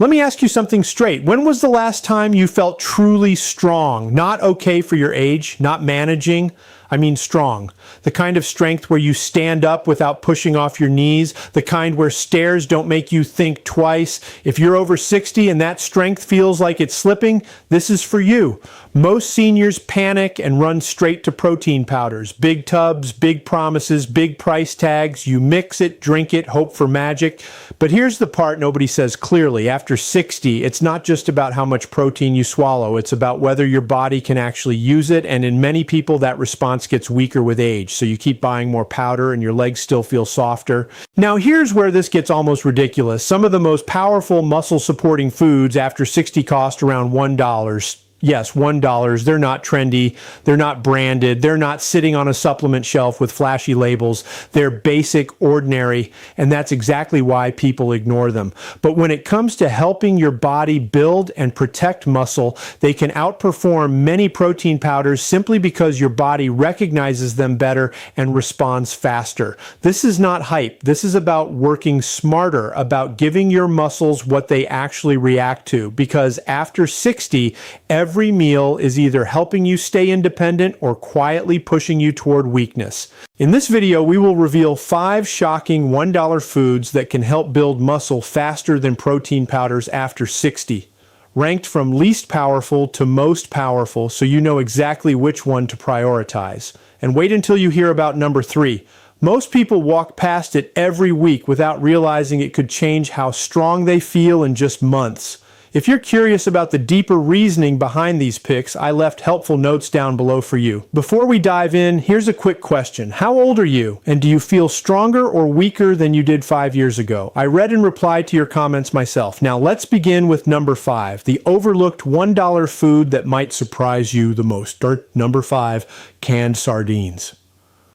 Let me ask you something straight. When was the last time you felt truly strong? Not okay for your age, not managing. I mean strong. The kind of strength where you stand up without pushing off your knees. The kind where stairs don't make you think twice. If you're over 60 and that strength feels like it's slipping, this is for you. Most seniors panic and run straight to protein powders. Big tubs, big promises, big price tags. You mix it, drink it, hope for magic. But here's the part nobody says clearly. After 60, it's not just about how much protein you swallow. It's about whether your body can actually use it. And in many people, that response gets weaker with age. So you keep buying more powder and your legs still feel softer. Now here's where this gets almost ridiculous. Some of the most powerful muscle supporting foods after 60 cost around $1. Yes, $1. They're not trendy. They're not branded. They're not sitting on a supplement shelf with flashy labels. They're basic, ordinary, and that's exactly why people ignore them. But when it comes to helping your body build and protect muscle, they can outperform many protein powders simply because your body recognizes them better and responds faster. This is not hype. This is about working smarter, about giving your muscles what they actually react to. Because after 60, every meal is either helping you stay independent or quietly pushing you toward weakness. In this video, we will reveal 5 shocking $1 foods that can help build muscle faster than protein powders after 60. Ranked from least powerful to most powerful, so you know exactly which one to prioritize. And wait until you hear about number 3. Most people walk past it every week without realizing it could change how strong they feel in just months. If you're curious about the deeper reasoning behind these picks, I left helpful notes down below for you. Before we dive in, here's a quick question. How old are you? And do you feel stronger or weaker than you did 5 years ago? I read and replied to your comments myself. Now let's begin with number 5, the overlooked $1 food that might surprise you the most. Number 5, canned sardines.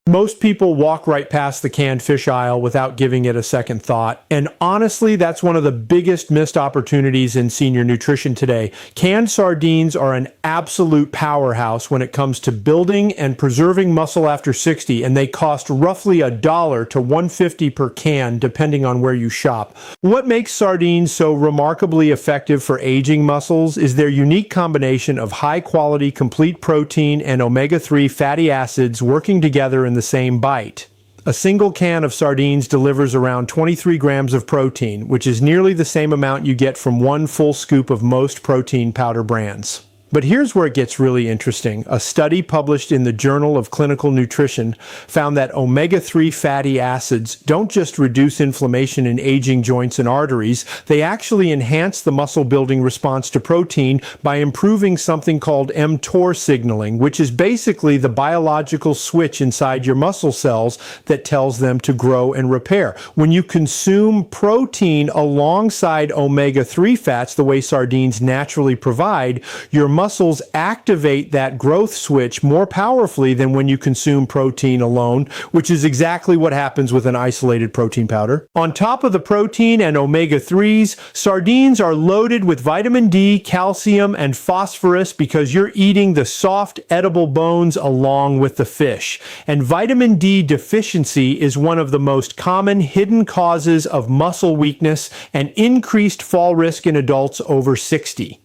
Most people walk right past the canned fish aisle without giving it a second thought. And honestly, that's one of the biggest missed opportunities in senior nutrition today. Canned sardines are an absolute powerhouse when it comes to building and preserving muscle after 60, and they cost roughly $1 to $1.50 per can, depending on where you shop. What makes sardines so remarkably effective for aging muscles is their unique combination of high-quality complete protein and omega-3 fatty acids working together in the same bite. A single can of sardines delivers around 23 grams of protein, which is nearly the same amount you get from one full scoop of most protein powder brands. But here's where it gets really interesting. A study published in the Journal of Clinical Nutrition found that omega-3 fatty acids don't just reduce inflammation in aging joints and arteries, they actually enhance the muscle-building response to protein by improving something called mTOR signaling, which is basically the biological switch inside your muscle cells that tells them to grow and repair. When you consume protein alongside omega-3 fats, the way sardines naturally provide, your muscles activate that growth switch more powerfully than when you consume protein alone, which is exactly what happens with an isolated protein powder. On top of the protein and omega-3s, sardines are loaded with vitamin D, calcium, and phosphorus because you're eating the soft, edible bones along with the fish. And vitamin D deficiency is one of the most common hidden causes of muscle weakness and increased fall risk in adults over 60.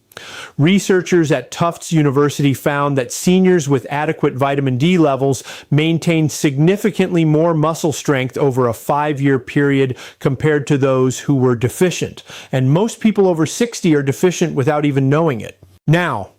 Researchers at Tufts University found that seniors with adequate vitamin D levels maintained significantly more muscle strength over a 5-year period compared to those who were deficient. And most people over 60 are deficient without even knowing it. Now,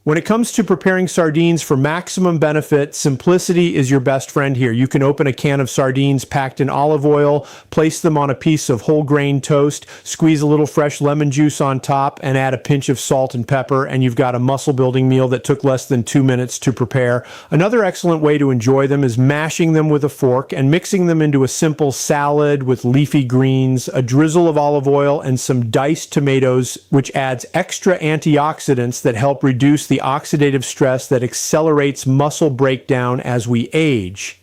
when it comes to preparing sardines for maximum benefit, simplicity is your best friend here. You can open a can of sardines packed in olive oil, place them on a piece of whole grain toast, squeeze a little fresh lemon juice on top, and add a pinch of salt and pepper, and you've got a muscle building meal that took less than 2 minutes to prepare. Another excellent way to enjoy them is mashing them with a fork and mixing them into a simple salad with leafy greens, a drizzle of olive oil, and some diced tomatoes, which adds extra antioxidants that help reduce the oxidative stress that accelerates muscle breakdown as we age.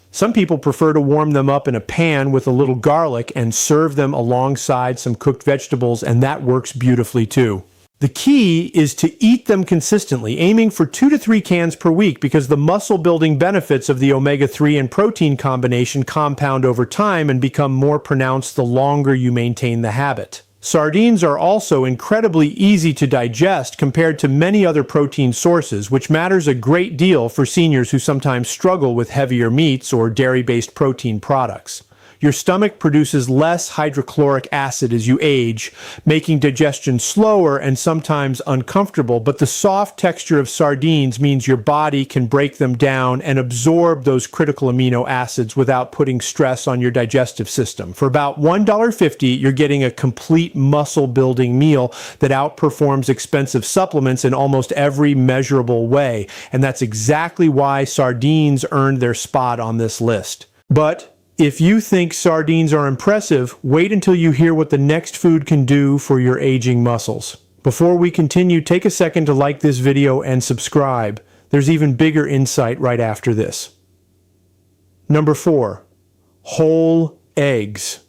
Some people prefer to warm them up in a pan with a little garlic and serve them alongside some cooked vegetables, and that works beautifully too. The key is to eat them consistently, aiming for 2 to 3 cans per week because the muscle building benefits of the omega-3 and protein combination compound over time and become more pronounced the longer you maintain the habit. Sardines are also incredibly easy to digest compared to many other protein sources, which matters a great deal for seniors who sometimes struggle with heavier meats or dairy-based protein products. Your stomach produces less hydrochloric acid as you age, making digestion slower and sometimes uncomfortable, but the soft texture of sardines means your body can break them down and absorb those critical amino acids without putting stress on your digestive system. For about $1.50, you're getting a complete muscle-building meal that outperforms expensive supplements in almost every measurable way, and that's exactly why sardines earned their spot on this list. But if you think sardines are impressive, wait until you hear what the next food can do for your aging muscles. Before we continue, take a second to like this video and subscribe. There's even bigger insight right after this. Number 4, whole eggs.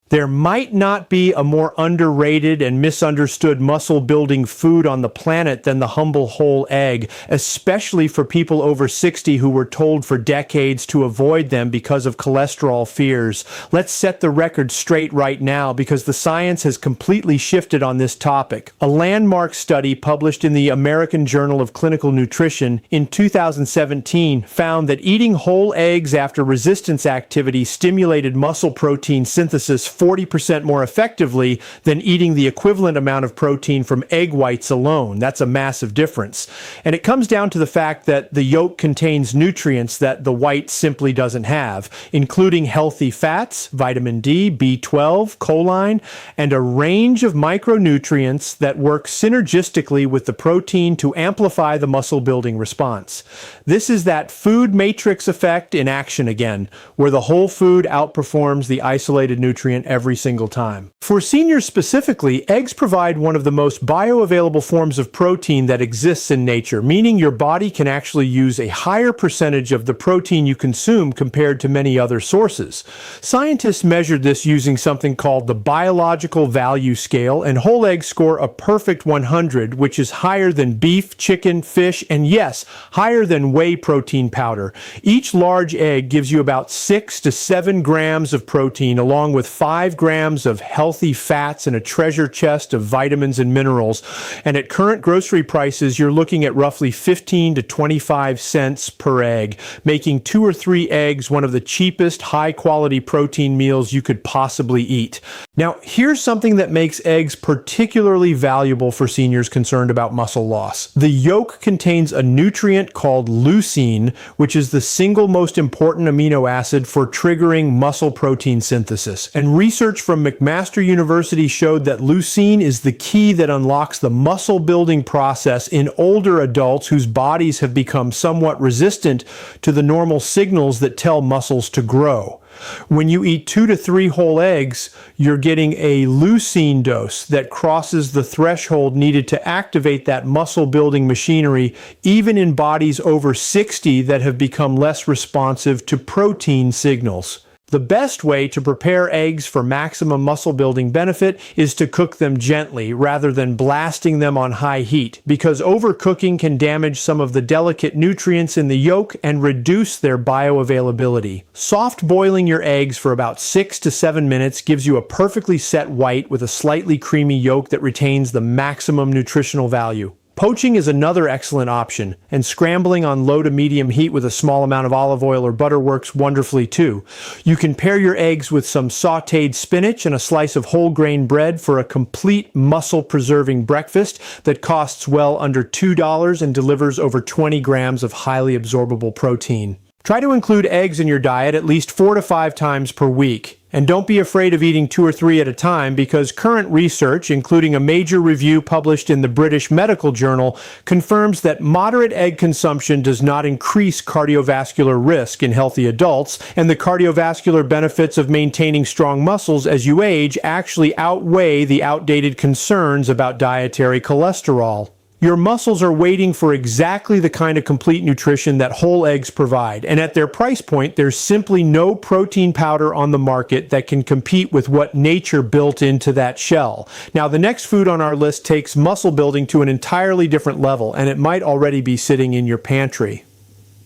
There might not be a more underrated and misunderstood muscle-building food on the planet than the humble whole egg, especially for people over 60 who were told for decades to avoid them because of cholesterol fears. Let's set the record straight right now because the science has completely shifted on this topic. A landmark study published in the American Journal of Clinical Nutrition in 2017 found that eating whole eggs after resistance activity stimulated muscle protein synthesis 40% more effectively than eating the equivalent amount of protein from egg whites alone. That's a massive difference. And it comes down to the fact that the yolk contains nutrients that the white simply doesn't have, including healthy fats, vitamin D, B12, choline, and a range of micronutrients that work synergistically with the protein to amplify the muscle building response. This is that food matrix effect in action again, where the whole food outperforms the isolated nutrient every single time. For seniors specifically, eggs provide one of the most bioavailable forms of protein that exists in nature, meaning your body can actually use a higher percentage of the protein you consume compared to many other sources. Scientists measured this using something called the biological value scale, and whole eggs score a perfect 100, which is higher than beef, chicken, fish, and yes, higher than whey protein powder. Each large egg gives you about 6 to 7 grams of protein, along with 5 grams of healthy fats and a treasure chest of vitamins and minerals. And at current grocery prices, you're looking at roughly 15 to 25 cents per egg, making 2 or 3 eggs one of the cheapest high-quality protein meals you could possibly eat. Now, here's something that makes eggs particularly valuable for seniors concerned about muscle loss. The yolk contains a nutrient called leucine, which is the single most important amino acid for triggering muscle protein synthesis. And research from McMaster University showed that leucine is the key that unlocks the muscle building process in older adults whose bodies have become somewhat resistant to the normal signals that tell muscles to grow. When you eat 2 to 3 whole eggs, you're getting a leucine dose that crosses the threshold needed to activate that muscle building machinery, even in bodies over 60 that have become less responsive to protein signals. The best way to prepare eggs for maximum muscle building benefit is to cook them gently rather than blasting them on high heat, because overcooking can damage some of the delicate nutrients in the yolk and reduce their bioavailability. Soft boiling your eggs for about 6 to 7 minutes gives you a perfectly set white with a slightly creamy yolk that retains the maximum nutritional value. Poaching is another excellent option, and scrambling on low to medium heat with a small amount of olive oil or butter works wonderfully too. You can pair your eggs with some sautéed spinach and a slice of whole grain bread for a complete muscle-preserving breakfast that costs well under $2 and delivers over 20 grams of highly absorbable protein. Try to include eggs in your diet at least 4 to 5 times per week. And don't be afraid of eating 2 or 3 at a time, because current research, including a major review published in the British Medical Journal, confirms that moderate egg consumption does not increase cardiovascular risk in healthy adults, and the cardiovascular benefits of maintaining strong muscles as you age actually outweigh the outdated concerns about dietary cholesterol. Your muscles are waiting for exactly the kind of complete nutrition that whole eggs provide, and at their price point, there's simply no protein powder on the market that can compete with what nature built into that shell. Now, the next food on our list takes muscle building to an entirely different level, and it might already be sitting in your pantry.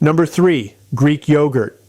Number 3, Greek yogurt.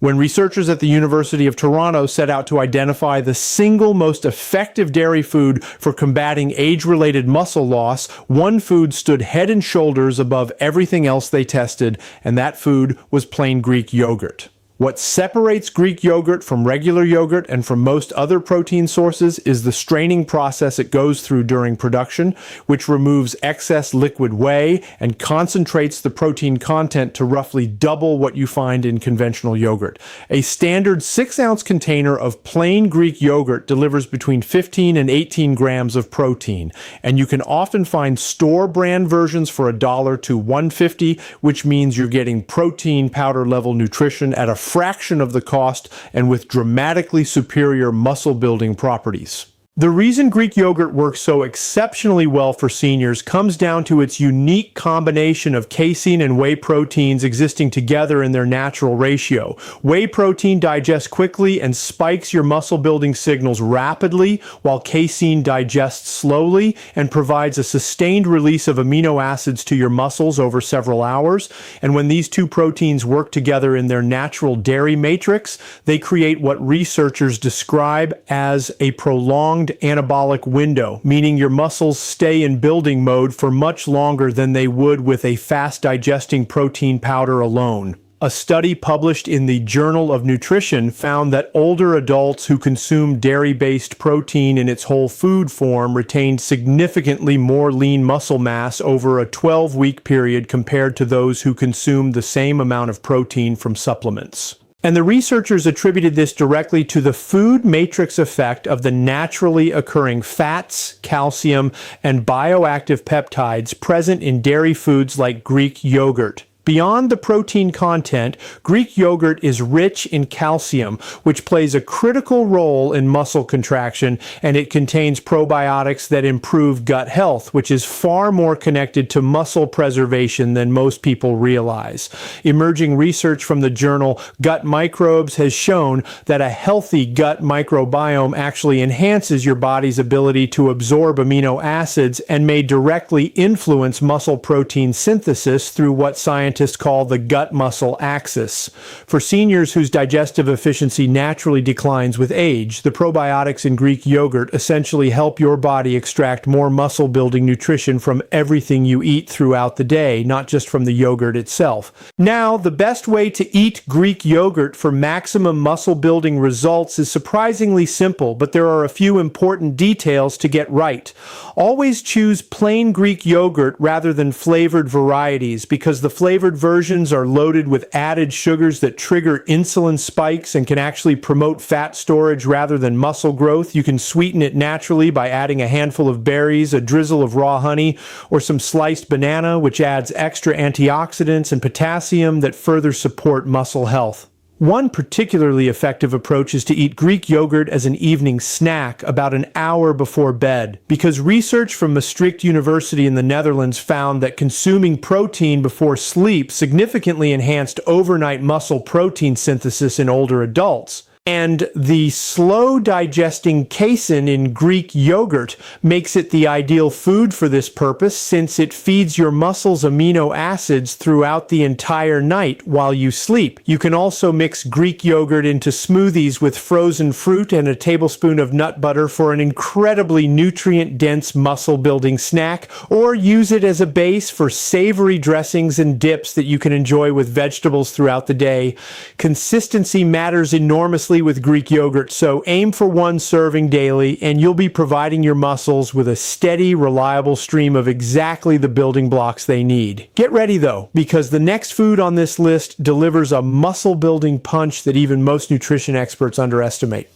When researchers at the University of Toronto set out to identify the single most effective dairy food for combating age-related muscle loss, one food stood head and shoulders above everything else they tested, and that food was plain Greek yogurt. What separates Greek yogurt from regular yogurt and from most other protein sources is the straining process it goes through during production, which removes excess liquid whey and concentrates the protein content to roughly double what you find in conventional yogurt. A standard 6-ounce container of plain Greek yogurt delivers between 15 and 18 grams of protein, and you can often find store brand versions for $1 to $1.50, which means you're getting protein powder level nutrition at a fraction of the cost and with dramatically superior muscle building properties. The reason Greek yogurt works so exceptionally well for seniors comes down to its unique combination of casein and whey proteins existing together in their natural ratio. Whey protein digests quickly and spikes your muscle building signals rapidly, while casein digests slowly and provides a sustained release of amino acids to your muscles over several hours. And when these two proteins work together in their natural dairy matrix, they create what researchers describe as a prolonged anabolic window, meaning your muscles stay in building mode for much longer than they would with a fast digesting protein powder alone. A study published in the Journal of Nutrition found that older adults who consumed dairy-based protein in its whole food form retained significantly more lean muscle mass over a 12-week period compared to those who consumed the same amount of protein from supplements. And the researchers attributed this directly to the food matrix effect of the naturally occurring fats, calcium, and bioactive peptides present in dairy foods like Greek yogurt. Beyond the protein content, Greek yogurt is rich in calcium, which plays a critical role in muscle contraction, and it contains probiotics that improve gut health, which is far more connected to muscle preservation than most people realize. Emerging research from the journal Gut Microbes has shown that a healthy gut microbiome actually enhances your body's ability to absorb amino acids and may directly influence muscle protein synthesis through what scientists call the gut-muscle axis. For seniors whose digestive efficiency naturally declines with age, the probiotics in Greek yogurt essentially help your body extract more muscle-building nutrition from everything you eat throughout the day, not just from the yogurt itself. Now, the best way to eat Greek yogurt for maximum muscle-building results is surprisingly simple, but there are a few important details to get right. Always choose plain Greek yogurt rather than flavored varieties, because the flavored versions are loaded with added sugars that trigger insulin spikes and can actually promote fat storage rather than muscle growth. You can sweeten it naturally by adding a handful of berries, a drizzle of raw honey, or some sliced banana, which adds extra antioxidants and potassium that further support muscle health. One particularly effective approach is to eat Greek yogurt as an evening snack about an hour before bed, because research from Maastricht University in the Netherlands found that consuming protein before sleep significantly enhanced overnight muscle protein synthesis in older adults. And the slow-digesting casein in Greek yogurt makes it the ideal food for this purpose, since it feeds your muscles amino acids throughout the entire night while you sleep. You can also mix Greek yogurt into smoothies with frozen fruit and a tablespoon of nut butter for an incredibly nutrient-dense muscle-building snack, or use it as a base for savory dressings and dips that you can enjoy with vegetables throughout the day. Consistency matters enormously with Greek yogurt, so aim for one serving daily and you'll be providing your muscles with a steady, reliable stream of exactly the building blocks they need. Get ready though, because the next food on this list delivers a muscle building punch that even most nutrition experts underestimate.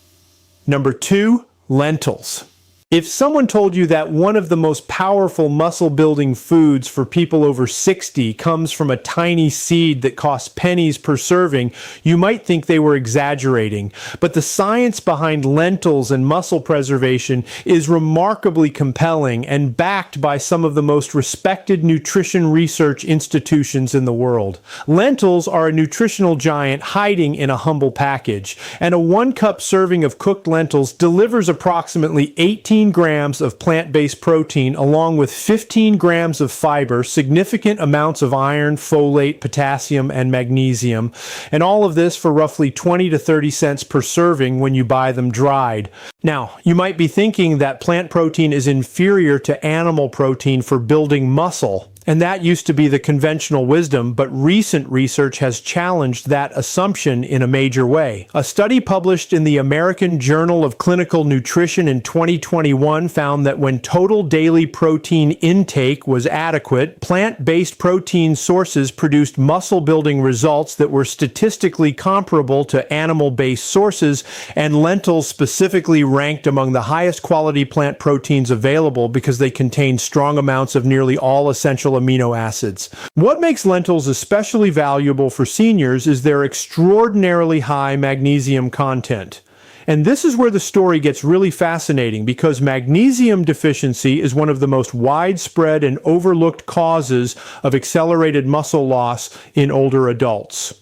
Number 2, lentils. If someone told you that one of the most powerful muscle-building foods for people over 60 comes from a tiny seed that costs pennies per serving, you might think they were exaggerating. But the science behind lentils and muscle preservation is remarkably compelling and backed by some of the most respected nutrition research institutions in the world. Lentils are a nutritional giant hiding in a humble package, and a 1-cup serving of cooked lentils delivers approximately 18 14 grams of plant-based protein along with 15 grams of fiber, significant amounts of iron, folate, potassium, and magnesium, and all of this for roughly 20 to 30 cents per serving when you buy them dried. Now, you might be thinking that plant protein is inferior to animal protein for building muscle. And that used to be the conventional wisdom, but recent research has challenged that assumption in a major way. A study published in the American Journal of Clinical Nutrition in 2021 found that when total daily protein intake was adequate, plant-based protein sources produced muscle-building results that were statistically comparable to animal-based sources, and lentils specifically ranked among the highest quality plant proteins available because they contain strong amounts of nearly all essential amino acids. What makes lentils especially valuable for seniors is their extraordinarily high magnesium content. And this is where the story gets really fascinating, because magnesium deficiency is one of the most widespread and overlooked causes of accelerated muscle loss in older adults.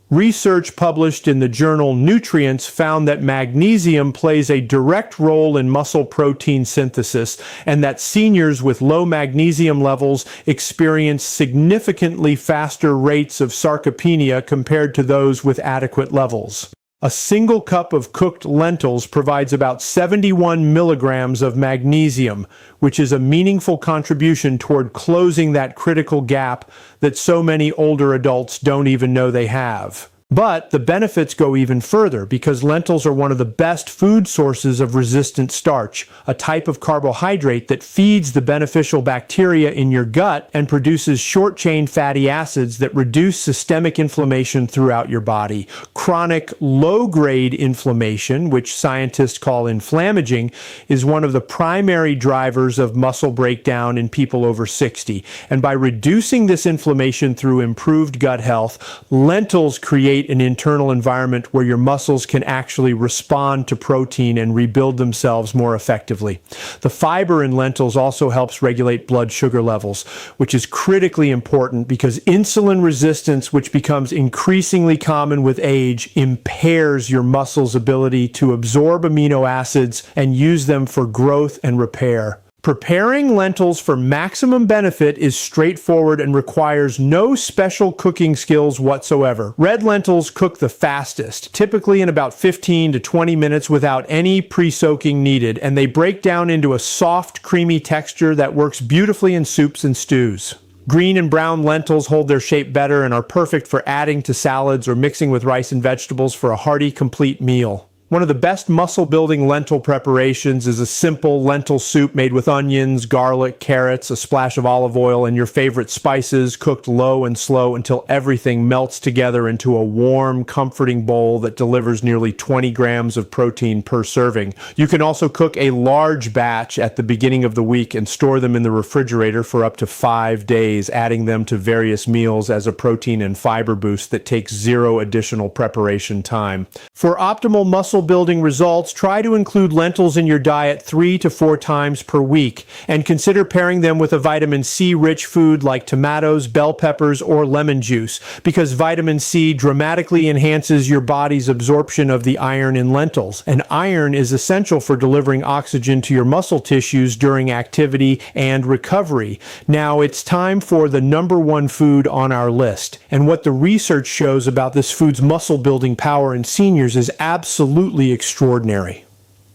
Research published in the journal Nutrients found that magnesium plays a direct role in muscle protein synthesis, and that seniors with low magnesium levels experience significantly faster rates of sarcopenia compared to those with adequate levels. A single cup of cooked lentils provides about 71 milligrams of magnesium, which is a meaningful contribution toward closing that critical gap that so many older adults don't even know they have. But the benefits go even further, because lentils are one of the best food sources of resistant starch, a type of carbohydrate that feeds the beneficial bacteria in your gut and produces short-chain fatty acids that reduce systemic inflammation throughout your body. Chronic low-grade inflammation, which scientists call inflammaging, is one of the primary drivers of muscle breakdown in people over 60. And by reducing this inflammation through improved gut health, lentils create an internal environment where your muscles can actually respond to protein and rebuild themselves more effectively. The fiber in lentils also helps regulate blood sugar levels, which is critically important because insulin resistance, which becomes increasingly common with age, impairs your muscles' ability to absorb amino acids and use them for growth and repair. Preparing lentils for maximum benefit is straightforward and requires no special cooking skills whatsoever. Red lentils cook the fastest, typically in about 15 to 20 minutes without any pre-soaking needed, and they break down into a soft, creamy texture that works beautifully in soups and stews. Green and brown lentils hold their shape better and are perfect for adding to salads or mixing with rice and vegetables for a hearty, complete meal. One of the best muscle-building lentil preparations is a simple lentil soup made with onions, garlic, carrots, a splash of olive oil, and your favorite spices, cooked low and slow until everything melts together into a warm, comforting bowl that delivers nearly 20 grams of protein per serving. You can also cook a large batch at the beginning of the week and store them in the refrigerator for up to 5 days, adding them to various meals as a protein and fiber boost that takes zero additional preparation time. For optimal muscle building results, try to include lentils in your diet 3 to 4 times per week, and consider pairing them with a vitamin C rich food like tomatoes, bell peppers, or lemon juice, because vitamin C dramatically enhances your body's absorption of the iron in lentils, and iron is essential for delivering oxygen to your muscle tissues during activity and recovery. Now it's time for the #1 food on our list, and what the research shows about this food's muscle building power in seniors is absolutely extraordinary.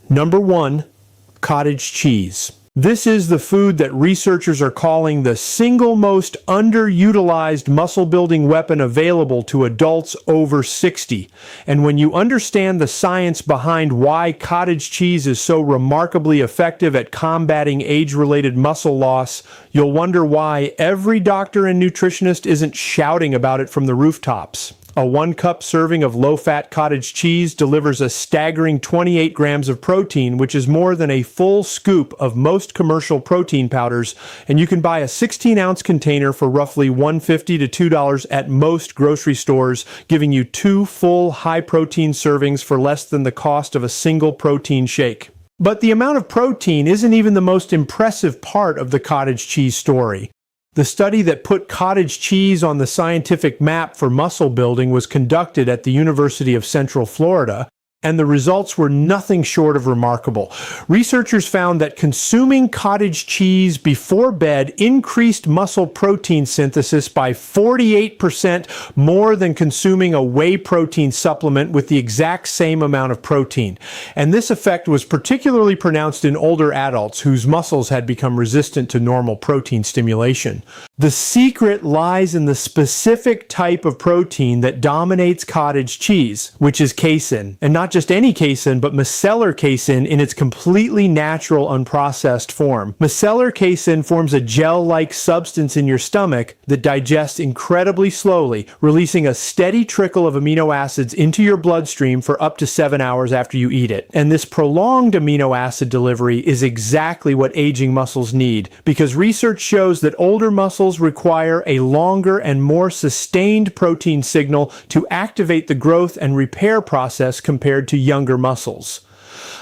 Number 1, cottage cheese. This is the food that researchers are calling the single most underutilized muscle-building weapon available to adults over 60. And when you understand the science behind why cottage cheese is so remarkably effective at combating age-related muscle loss, you'll wonder why every doctor and nutritionist isn't shouting about it from the rooftops. A 1-cup serving of low-fat cottage cheese delivers a staggering 28 grams of protein, which is more than a full scoop of most commercial protein powders, and you can buy a 16-ounce container for roughly $1.50 to $2 at most grocery stores, giving you 2 full high-protein servings for less than the cost of a single protein shake. But the amount of protein isn't even the most impressive part of the cottage cheese story. The study that put cottage cheese on the scientific map for muscle building was conducted at the University of Central Florida, And the results were nothing short of remarkable. Researchers found that consuming cottage cheese before bed increased muscle protein synthesis by 48% more than consuming a whey protein supplement with the exact same amount of protein. And this effect was particularly pronounced in older adults whose muscles had become resistant to normal protein stimulation. The secret lies in the specific type of protein that dominates cottage cheese, which is casein, and not just any casein, but micellar casein in its completely natural, unprocessed form. Micellar casein forms a gel-like substance in your stomach that digests incredibly slowly, releasing a steady trickle of amino acids into your bloodstream for up to 7 hours after you eat it. And this prolonged amino acid delivery is exactly what aging muscles need, because research shows that older muscles require a longer and more sustained protein signal to activate the growth and repair process compared to younger muscles.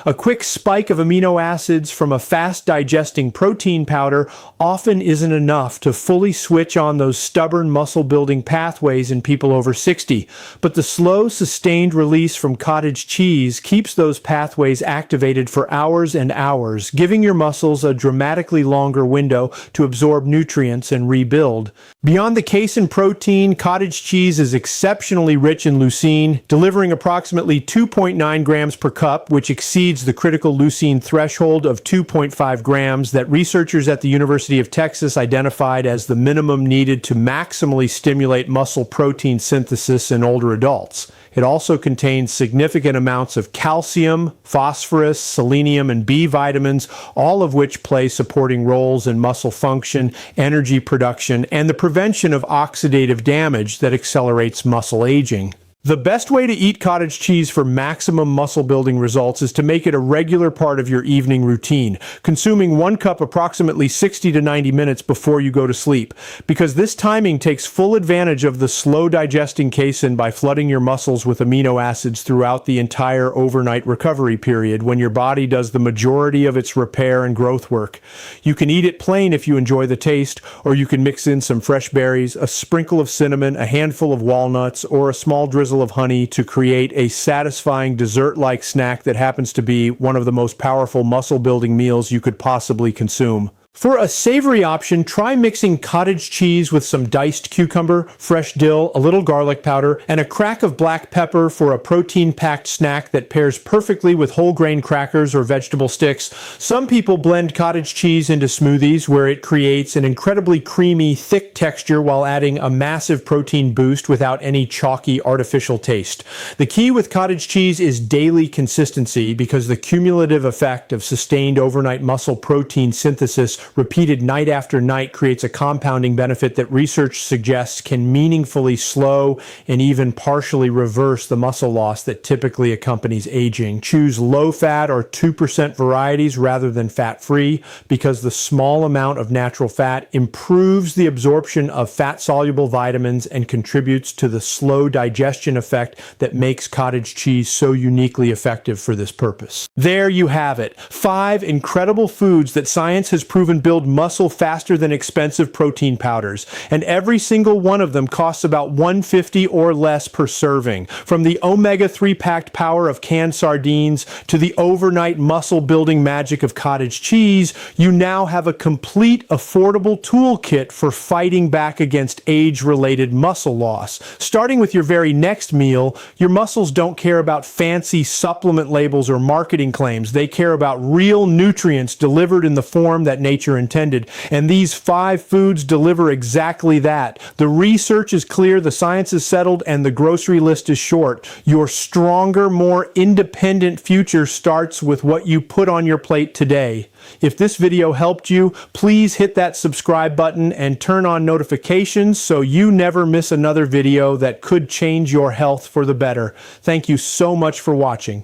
A quick spike of amino acids from a fast-digesting protein powder often isn't enough to fully switch on those stubborn muscle-building pathways in people over 60, but the slow, sustained release from cottage cheese keeps those pathways activated for hours and hours, giving your muscles a dramatically longer window to absorb nutrients and rebuild. Beyond the casein protein, cottage cheese is exceptionally rich in leucine, delivering approximately 2.9 grams per cup, which exceeds the critical leucine threshold of 2.5 grams that researchers at the University of Texas identified as the minimum needed to maximally stimulate muscle protein synthesis in older adults. It also contains significant amounts of calcium, phosphorus, selenium, and B vitamins, all of which play supporting roles in muscle function, energy production, and the prevention of oxidative damage that accelerates muscle aging. The best way to eat cottage cheese for maximum muscle building results is to make it a regular part of your evening routine, consuming 1 cup approximately 60 to 90 minutes before you go to sleep, because this timing takes full advantage of the slow digesting casein by flooding your muscles with amino acids throughout the entire overnight recovery period when your body does the majority of its repair and growth work. You can eat it plain if you enjoy the taste, or you can mix in some fresh berries, a sprinkle of cinnamon, a handful of walnuts, or a small drizzle of honey to create a satisfying dessert-like snack that happens to be one of the most powerful muscle-building meals you could possibly consume. For a savory option, try mixing cottage cheese with some diced cucumber, fresh dill, a little garlic powder, and a crack of black pepper for a protein-packed snack that pairs perfectly with whole grain crackers or vegetable sticks. Some people blend cottage cheese into smoothies where it creates an incredibly creamy, thick texture while adding a massive protein boost without any chalky, artificial taste. The key with cottage cheese is daily consistency, because the cumulative effect of sustained overnight muscle protein synthesis repeated night after night creates a compounding benefit that research suggests can meaningfully slow and even partially reverse the muscle loss that typically accompanies aging. Choose low-fat or 2% varieties rather than fat-free, because the small amount of natural fat improves the absorption of fat-soluble vitamins and contributes to the slow digestion effect that makes cottage cheese so uniquely effective for this purpose. There you have it. 5 incredible foods that science has proven build muscle faster than expensive protein powders, and every single one of them costs about $1.50 or less per serving. From the omega-3 packed power of canned sardines to the overnight muscle building magic of cottage cheese, you now have a complete, affordable toolkit for fighting back against age-related muscle loss. Starting with your very next meal, your muscles don't care about fancy supplement labels or marketing claims. They care about real nutrients delivered in the form that nature intended, and these 5 foods deliver exactly that. The research is clear, the science is settled, and the grocery list is short. Your stronger, more independent future starts with what you put on your plate today. If this video helped you, please hit that subscribe button and turn on notifications so you never miss another video that could change your health for the better. Thank you so much for watching.